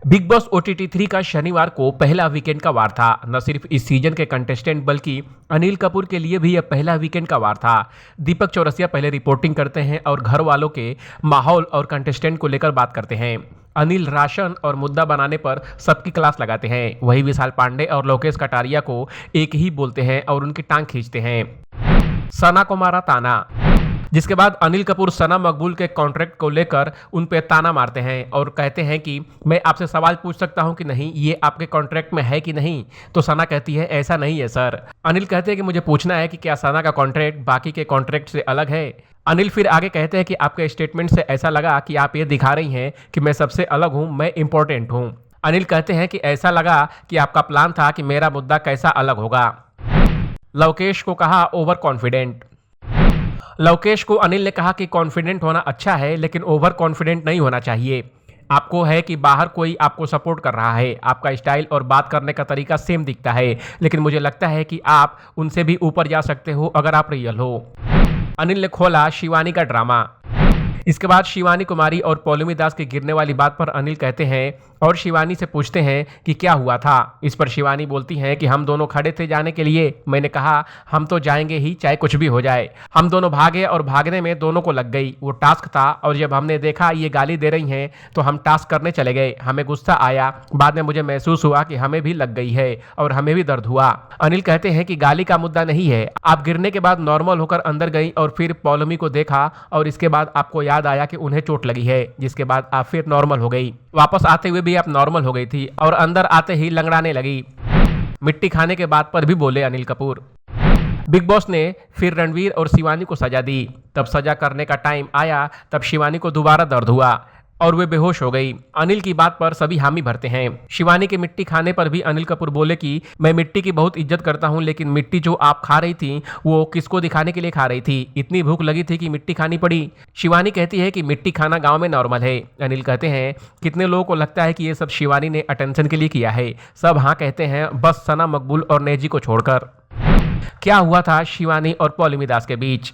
Big boss OTT 3 का शनिवार को पहला वीकेंड का वार था। न सिर्फ इस सीजन के कंटेस्टेंट बल्कि अनिल कपूर के लिए भी यह पहला वीकेंड का वार था। दीपक चौरसिया पहले रिपोर्टिंग करते हैं और घर वालों के माहौल और कंटेस्टेंट को लेकर बात करते हैं। अनिल राशन और मुद्दा बनाने पर सबकी क्लास लगाते हैं। वही विशाल पांडे और लोकेश कटारिया को एक ही बोलते हैं और उनकी टांग खींचते हैं। सना को मारा ताना, जिसके बाद अनिल कपूर सना मकबूल के कॉन्ट्रैक्ट को लेकर उन पे ताना मारते हैं और कहते हैं कि मैं आपसे सवाल पूछ सकता हूं कि नहीं, ये आपके कॉन्ट्रैक्ट में है कि नहीं। तो सना कहती है ऐसा नहीं है सर। अनिल कहते हैं कि मुझे पूछना है कि क्या सना का कॉन्ट्रैक्ट बाकी के कॉन्ट्रैक्ट से अलग है। अनिल फिर आगे कहते हैं कि आपके स्टेटमेंट से ऐसा लगा कि आप ये दिखा रही हैं कि मैं सबसे अलग हूं, मैं इंपॉर्टेंट हूं। अनिल कहते हैं कि ऐसा लगा कि आपका प्लान था कि मेरा मुद्दा कैसा अलग होगा। लोकेश को कहा ओवर कॉन्फिडेंट। लोकेश को अनिल ने कहा कि कॉन्फिडेंट होना अच्छा है लेकिन ओवर कॉन्फिडेंट नहीं होना चाहिए। आपको है कि बाहर कोई आपको सपोर्ट कर रहा है, आपका स्टाइल और बात करने का तरीका सेम दिखता है, लेकिन मुझे लगता है कि आप उनसे भी ऊपर जा सकते हो अगर आप रियल हो। अनिल ने खोला शिवानी का ड्रामा। इसके बाद शिवानी कुमारी और पौलमी दास के गिरने वाली बात पर अनिल कहते हैं और शिवानी से पूछते हैं कि क्या हुआ था। इस पर शिवानी बोलती हैं कि हम दोनों खड़े थे जाने के लिए, मैंने कहा हम तो जाएंगे ही चाहे कुछ भी हो जाए। हम दोनों भागे और भागने में दोनों को लग गई, वो टास्क था और जब हमने देखा ये गाली दे रही हैं तो हम टास्क करने चले गए। हमें गुस्सा आया, बाद में मुझे महसूस हुआ कि हमें भी लग गई है और हमें भी दर्द हुआ। अनिल कहते हैं कि गाली का मुद्दा नहीं है, आप गिरने के बाद नॉर्मल होकर अंदर गई और फिर पौलमी को देखा और इसके बाद आपको याद आया कि उन्हें चोट लगी है, जिसके बाद आप फिर नॉर्मल हो गई। वापस आते हुए भी आप नॉर्मल हो गई थी और अंदर आते ही लंगड़ाने लगी। मिट्टी खाने के बाद पर भी बोले अनिल कपूर। बिग बॉस ने फिर रणवीर और शिवानी को सजा दी। तब सजा करने का टाइम आया तब शिवानी को दोबारा दर्द हुआ और वे बेहोश हो गई। अनिल की बात पर सभी हामी भरते हैं। शिवानी के मिट्टी खाने पर भी अनिल कपूर बोले कि मैं मिट्टी की बहुत इज्जत करता हूं, लेकिन मिट्टी जो आप खा रही थी वो किसको दिखाने के लिए खा रही थी, इतनी भूख लगी थी कि मिट्टी खानी पड़ी। शिवानी कहती है कि मिट्टी खाना गांव में नॉर्मल है। अनिल कहते हैं कितने लोगों को लगता है कि ये सब शिवानी ने अटेंशन के लिए किया है। सब हाँ कहते हैं, बस सना मकबूल और नेजी को छोड़कर। क्या हुआ था शिवानी और पौलमी दास के बीच।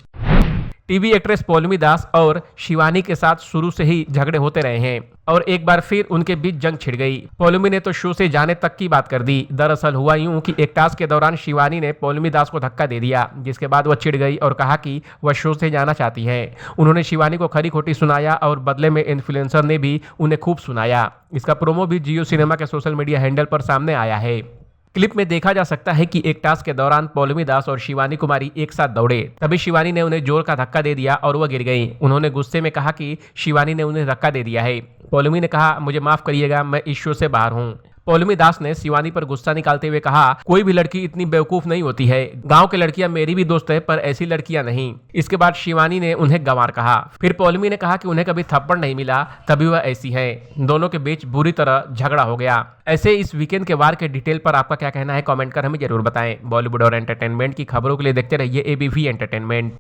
टीवी एक्ट्रेस पौलमी दास और शिवानी के साथ शुरू से ही झगड़े होते रहे हैं और एक बार फिर उनके बीच जंग छिड़ गई। पौलमी ने तो शो से जाने तक की बात कर दी। दरअसल हुआ यूं कि एक टास्क के दौरान शिवानी ने पौलमी दास को धक्का दे दिया, जिसके बाद वह चिढ़ गई और कहा कि वह शो से जाना चाहती है। उन्होंने शिवानी को खरी खोटी सुनाया और बदले में इन्फ्लुएंसर ने भी उन्हें खूब सुनाया। इसका प्रोमो भी जियो सिनेमा के सोशल मीडिया हैंडल पर सामने आया है। क्लिप में देखा जा सकता है कि एक टास्क के दौरान पौलमी दास और शिवानी कुमारी एक साथ दौड़े, तभी शिवानी ने उन्हें जोर का धक्का दे दिया और वह गिर गई। उन्होंने गुस्से में कहा कि शिवानी ने उन्हें धक्का दे दिया है। पौलमी ने कहा मुझे माफ करिएगा, मैं इस शो से बाहर हूँ। पौलमी दास ने शिवानी पर गुस्सा निकालते हुए कहा कोई भी लड़की इतनी बेवकूफ नहीं होती है, गांव की लड़कियां मेरी भी दोस्त है पर ऐसी लड़कियां नहीं। इसके बाद शिवानी ने उन्हें गंवार कहा। फिर पौलमी ने कहा कि उन्हें कभी थप्पड़ नहीं मिला तभी वह ऐसी है। दोनों के बीच बुरी तरह झगड़ा हो गया। ऐसे इस वीकेंड के वार के डिटेल पर आपका क्या कहना है, कमेंट कर हमें जरूर बताएं। बॉलीवुड और एंटरटेनमेंट की खबरों के लिए देखते रहिए ABP एंटरटेनमेंट।